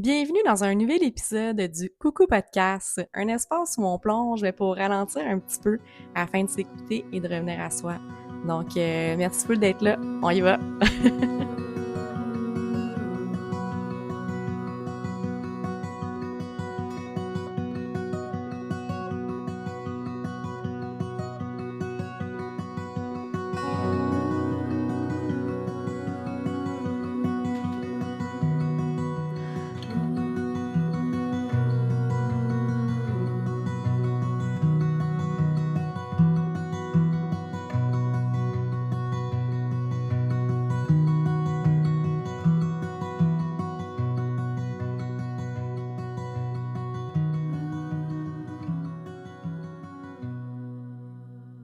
Bienvenue dans un nouvel épisode du Coucou Podcast, un espace où on plonge pour ralentir un petit peu afin de s'écouter et de revenir à soi. Donc, merci beaucoup d'être là. On y va!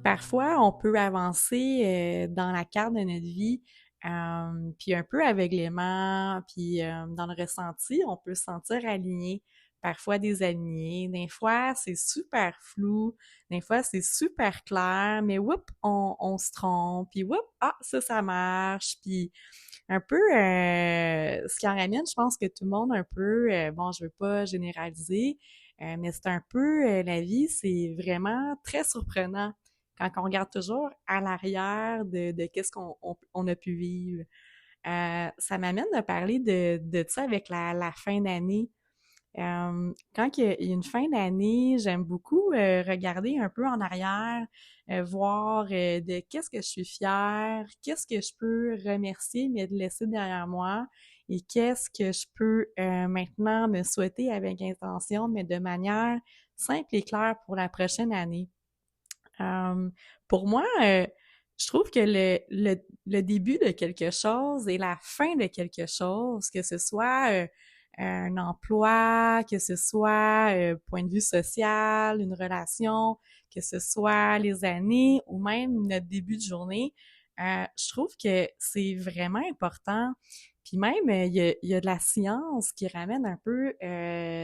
Parfois, on peut avancer dans la carte de notre vie, puis un peu aveuglément, puis dans le ressenti, on peut se sentir aligné, parfois désaligné. Des fois, c'est super flou, des fois, c'est super clair, mais whoop, on se trompe, puis whoop, ah, ça marche, puis un peu ce qui en ramène, je pense que tout le monde un peu, bon, je veux pas généraliser, mais c'est un peu la vie, c'est vraiment très surprenant quand on regarde toujours à l'arrière de qu'est-ce qu'on a pu vivre. Ça m'amène de parler de ça avec la fin d'année. Quand il y a une fin d'année, j'aime beaucoup regarder un peu en arrière, voir de qu'est-ce que je suis fière, qu'est-ce que je peux remercier mais de laisser derrière moi et qu'est-ce que je peux maintenant me souhaiter avec intention mais de manière simple et claire pour la prochaine année. Pour moi, je trouve que le début de quelque chose et la fin de quelque chose, que ce soit un emploi, que ce soit point de vue social, une relation, que ce soit les années ou même notre début de journée, je trouve que c'est vraiment important. Puis même, il y a de la science qui ramène un peu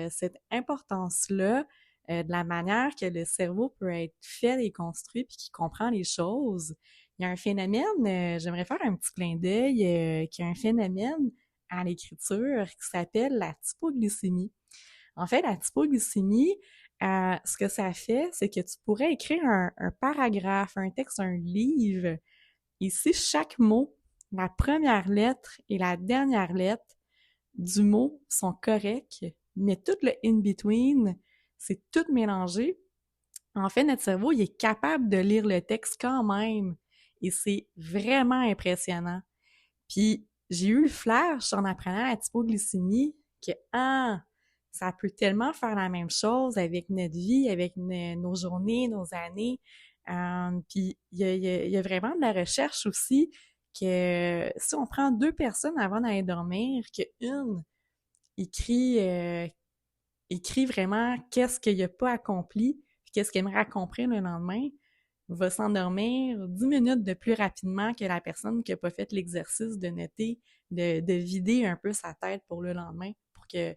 cette importance-là de la manière que le cerveau peut être fait et construit puis qu'il comprend les choses. Il y a un phénomène, j'aimerais faire un petit clin d'œil, qu'il y a un phénomène à l'écriture qui s'appelle la typoglycémie. En fait, la typoglycémie, ce que ça fait, c'est que tu pourrais écrire un paragraphe, un texte, un livre, et si chaque mot, la première lettre et la dernière lettre du mot sont corrects, mais tout le in-between, c'est tout mélangé. En fait, notre cerveau, il est capable de lire le texte quand même. Et c'est vraiment impressionnant. Puis, j'ai eu le flash en apprenant la typoglycémie que, ah, ça peut tellement faire la même chose avec notre vie, avec nos journées, nos années. Puis, il y a vraiment de la recherche aussi que si on prend deux personnes avant d'aller dormir, que une écrit, écrit vraiment qu'est-ce qu'il n'a pas accompli, puis qu'est-ce qu'il aimerait accomplir le lendemain, va s'endormir 10 minutes de plus rapidement que la personne qui n'a pas fait l'exercice de noter, de vider un peu sa tête pour le lendemain, pour que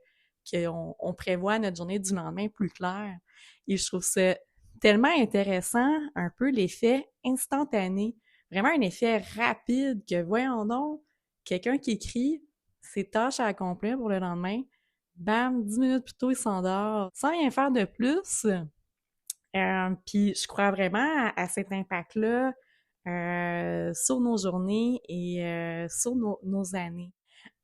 qu'on prévoit notre journée du lendemain plus claire. Et je trouve ça tellement intéressant, un peu l'effet instantané, vraiment un effet rapide que, voyons donc, quelqu'un qui écrit ses tâches à accomplir pour le lendemain, bam, 10 minutes plus tôt, il s'endort sans rien faire de plus. Puis je crois vraiment à cet impact-là sur nos journées et sur nos années.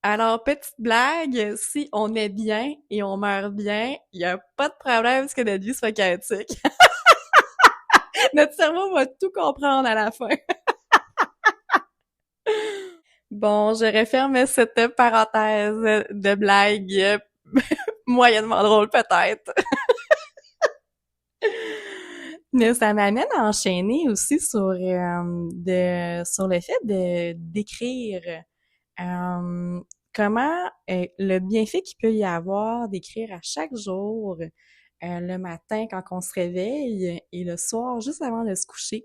Alors, petite blague, si on est bien et on meurt bien, il n'y a pas de problème parce que notre vie soit chaotique. Notre cerveau va tout comprendre à la fin. Bon, je referme cette parenthèse de blague moyennement drôle peut-être. Mais ça m'amène à enchaîner aussi sur le fait de d'écrire. Euh, comment le bienfait qu'il peut y avoir d'écrire à chaque jour, le matin quand on se réveille et le soir juste avant de se coucher.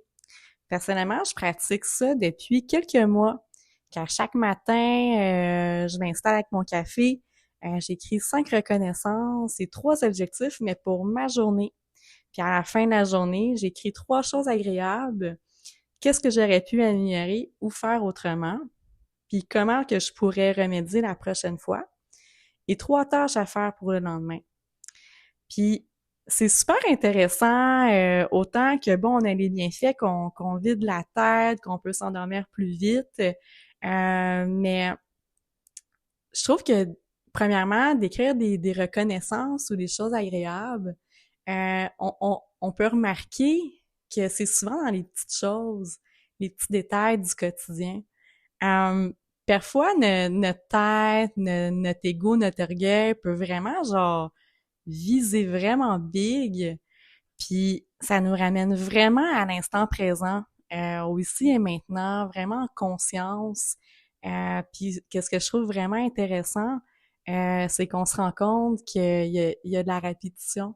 Personnellement, je pratique ça depuis quelques mois. Qu'à chaque matin, je m'installe avec mon café, j'écris 5 reconnaissances et 3 objectifs, mais pour ma journée. Puis à la fin de la journée, j'écris 3 choses agréables. Qu'est-ce que j'aurais pu améliorer ou faire autrement? Puis comment que je pourrais remédier la prochaine fois? et 3 tâches à faire pour le lendemain. Puis c'est super intéressant, autant que bon, on a les bienfaits qu'on vide la tête, qu'on peut s'endormir plus vite, mais je trouve que premièrement, d'écrire des reconnaissances ou des choses agréables, on peut remarquer que c'est souvent dans les petites choses, les petits détails du quotidien. Euh, Parfois, notre tête, notre ego, notre orgueil peut vraiment genre viser vraiment big, puis ça nous ramène vraiment à l'instant présent, au ici et maintenant, vraiment en conscience. Puis qu'est-ce que je trouve vraiment intéressant, c'est qu'on se rend compte qu'il y a de la répétition,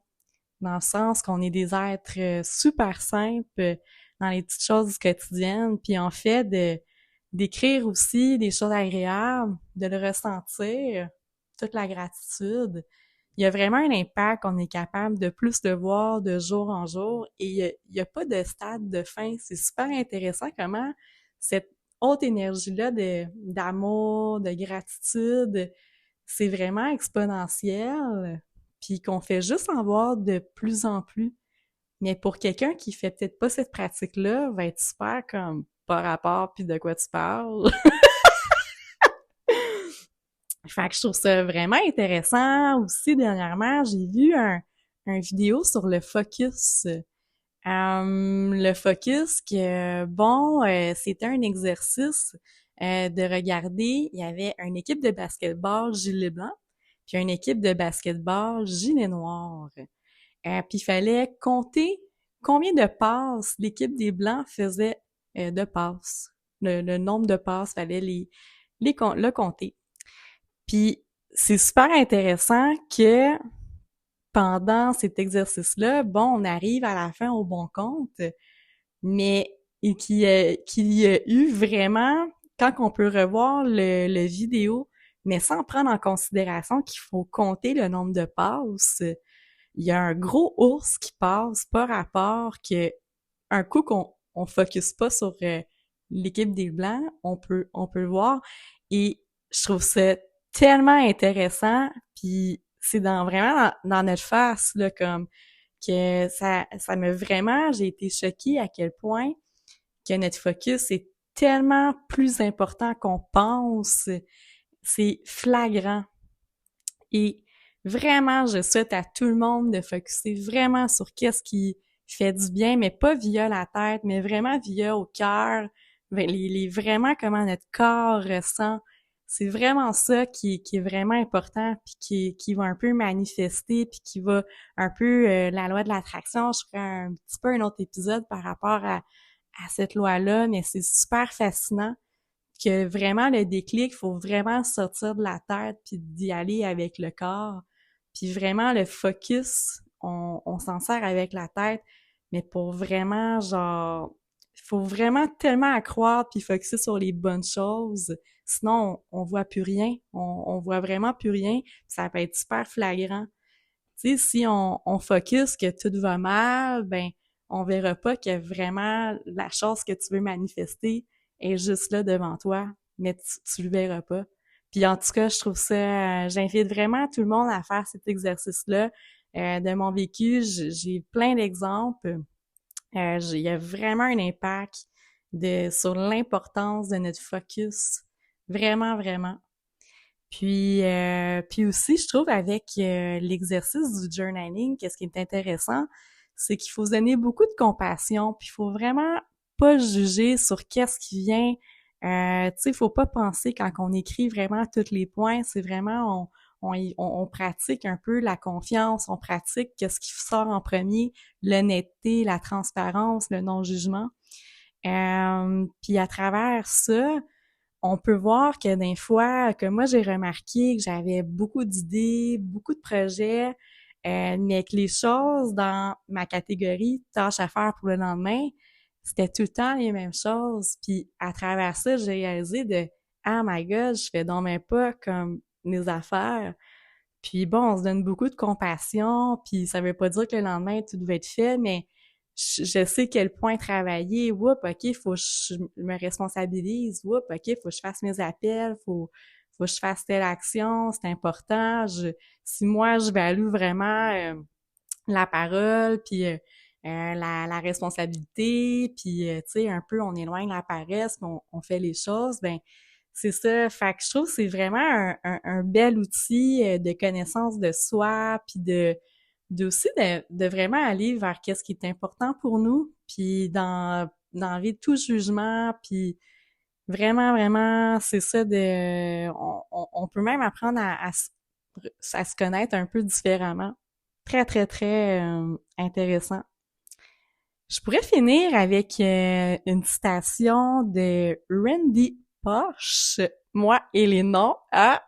dans le sens qu'on est des êtres super simples dans les petites choses du quotidien, puis en fait d'écrire aussi des choses agréables, de le ressentir, toute la gratitude. Il y a vraiment un impact qu'on est capable de plus le voir de jour en jour et il y a pas de stade de fin. C'est super intéressant comment cette haute énergie-là d'amour, de gratitude, c'est vraiment exponentiel, puis qu'on fait juste en voir de plus en plus. Mais pour quelqu'un qui fait peut-être pas cette pratique-là, va être super comme par rapport puis de quoi tu parles. Fait que je trouve ça vraiment intéressant. Aussi, dernièrement, j'ai vu un vidéo sur le focus. Le focus que, bon, c'était un exercice de regarder. Il y avait une équipe de basketball gilet blanc, puis une équipe de basketball gilet noir. Puis il fallait compter combien de passes l'équipe des Blancs faisait de passes. Le nombre de passes, fallait le compter. Puis c'est super intéressant que pendant cet exercice-là, bon, on arrive à la fin au bon compte, mais qu'il y a eu vraiment, quand on peut revoir le vidéo, mais sans prendre en considération qu'il faut compter le nombre de passes, il y a un gros ours qui passe par rapport que un coup qu'on focus pas sur l'équipe des Blancs, on peut le voir et je trouve ça tellement intéressant puis c'est dans notre face là comme que ça m'a vraiment j'ai été choquée à quel point que notre focus est tellement plus important qu'on pense, c'est flagrant et vraiment, je souhaite à tout le monde de focuser vraiment sur qu'est-ce qui fait du bien, mais pas via la tête, mais vraiment via au cœur, vraiment comment notre corps ressent. C'est vraiment ça qui est vraiment important, puis qui va un peu manifester, puis qui va un peu la loi de l'attraction. Je ferai un petit peu un autre épisode par rapport à cette loi-là, mais c'est super fascinant que vraiment le déclic, faut vraiment sortir de la tête puis d'y aller avec le corps. Puis vraiment le focus, on s'en sert avec la tête, mais pour vraiment genre il faut vraiment tellement accroître puis focuser sur les bonnes choses. Sinon, on voit plus rien. On voit vraiment plus rien. Ça peut être super flagrant. Tu sais, si on focus que tout va mal, ben on verra pas que vraiment la chose que tu veux manifester est juste là devant toi, mais tu le verras pas. Puis en tout cas, je trouve ça, j'invite vraiment tout le monde à faire cet exercice-là. De mon vécu, j'ai plein d'exemples. Il y a vraiment un impact sur l'importance de notre focus. Vraiment, vraiment. Puis aussi, je trouve avec l'exercice du journaling, qu'est-ce qui est intéressant, c'est qu'il faut se donner beaucoup de compassion, puis il faut vraiment pas juger sur qu'est-ce qui vient. Tu sais, il faut pas penser quand on écrit vraiment tous les points, c'est vraiment on pratique un peu la confiance, on pratique qu'est-ce qui sort en premier, l'honnêteté, la transparence, le non-jugement. Puis à travers ça, on peut voir que des fois, que moi j'ai remarqué que j'avais beaucoup d'idées, beaucoup de projets, mais que les choses dans ma catégorie tâches à faire pour le lendemain, c'était tout le temps les mêmes choses. Puis à travers ça, j'ai réalisé de oh my God, je fais donc même pas comme mes affaires. Puis bon, on se donne beaucoup de compassion, puis ça veut pas dire que le lendemain tout devait être fait, mais je sais quel point travailler. Oups, ok, faut que je me responsabilise. Oups, ok, faut que je fasse mes appels. faut que je fasse telle action, c'est important. Si moi, je value vraiment la parole, puis la responsabilité, puis tu sais, un peu, on éloigne la paresse, puis on fait les choses, ben c'est ça. Fait que je trouve que c'est vraiment un bel outil de connaissance de soi, puis aussi de vraiment aller vers qu'est-ce qui est important pour nous, puis d'enlever tout jugement, puis vraiment, vraiment, c'est ça on peut même apprendre à se connaître un peu différemment. Très, très, très intéressant. Je pourrais finir avec une citation de Randy Pausch. Moi et les noms, hein?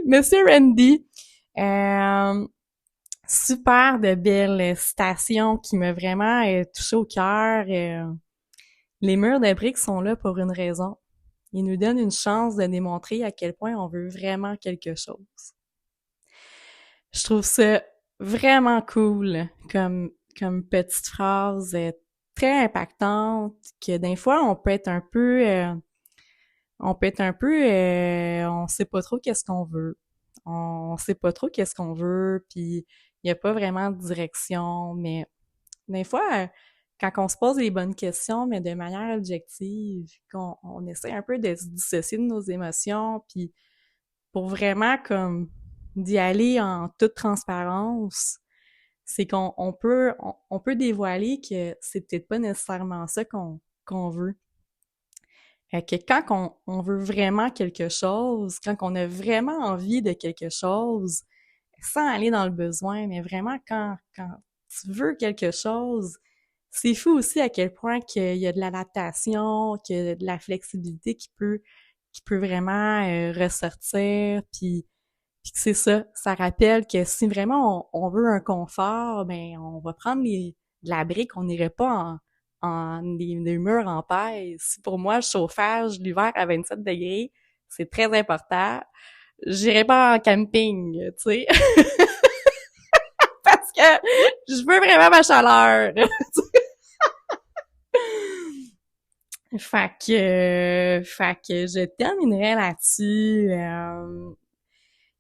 Monsieur Randy. Super de belles citations qui m'a vraiment touché au cœur. Les murs de briques sont là pour une raison. Ils nous donnent une chance de démontrer à quel point on veut vraiment quelque chose. Je trouve ça vraiment cool comme petite phrase très impactante que des fois on peut être un peu on sait pas trop qu'est-ce qu'on veut. On sait pas trop qu'est-ce qu'on veut, puis il y a pas vraiment de direction, mais des fois quand on se pose les bonnes questions, mais de manière objective, qu'on essaie un peu de se dissocier de nos émotions, puis pour vraiment comme d'y aller en toute transparence, c'est qu'on peut dévoiler que c'est peut-être pas nécessairement ça qu'on veut. Que quand on veut vraiment quelque chose, quand on a vraiment envie de quelque chose, sans aller dans le besoin, mais vraiment quand tu veux quelque chose, c'est fou aussi à quel point qu'il y a de l'adaptation, qu'il y a de la flexibilité qui peut vraiment ressortir, puis que c'est ça. Ça rappelle que si vraiment on veut un confort, ben on va prendre de la brique, on n'irait pas en des murs en paille. Si pour moi, le chauffage l'hiver à 27 degrés, c'est très important, j'irai pas en camping, tu sais. Parce que je veux vraiment ma chaleur. Fait que je terminerai là-dessus.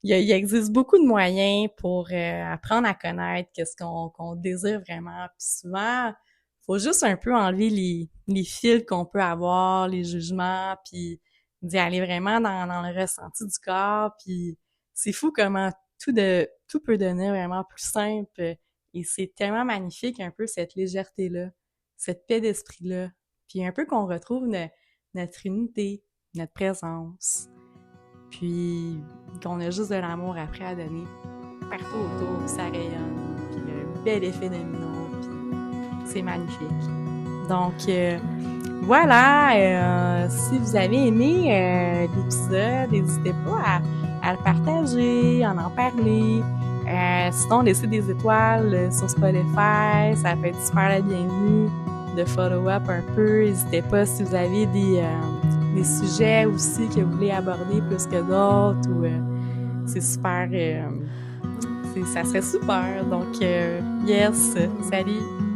Il existe beaucoup de moyens pour apprendre à connaître qu'est-ce qu'on désire vraiment. Puis souvent, faut juste un peu enlever les fils qu'on peut avoir, les jugements, puis d'y aller vraiment dans le ressenti du corps. Puis c'est fou comment tout peut devenir vraiment plus simple. Et c'est tellement magnifique un peu cette légèreté-là, cette paix d'esprit-là. Puis un peu qu'on retrouve notre unité, notre présence. Puis qu'on a juste de l'amour après à donner partout autour, puis ça rayonne, puis un bel effet domino, puis c'est magnifique. Donc voilà, si vous avez aimé l'épisode, n'hésitez pas à le partager, à en parler. Sinon, laissez des étoiles sur Spotify, ça peut être super la bienvenue de follow-up un peu. N'hésitez pas si vous avez des sujets aussi que vous voulez aborder plus que d'autres ou c'est super ça serait super. Donc yes, salut.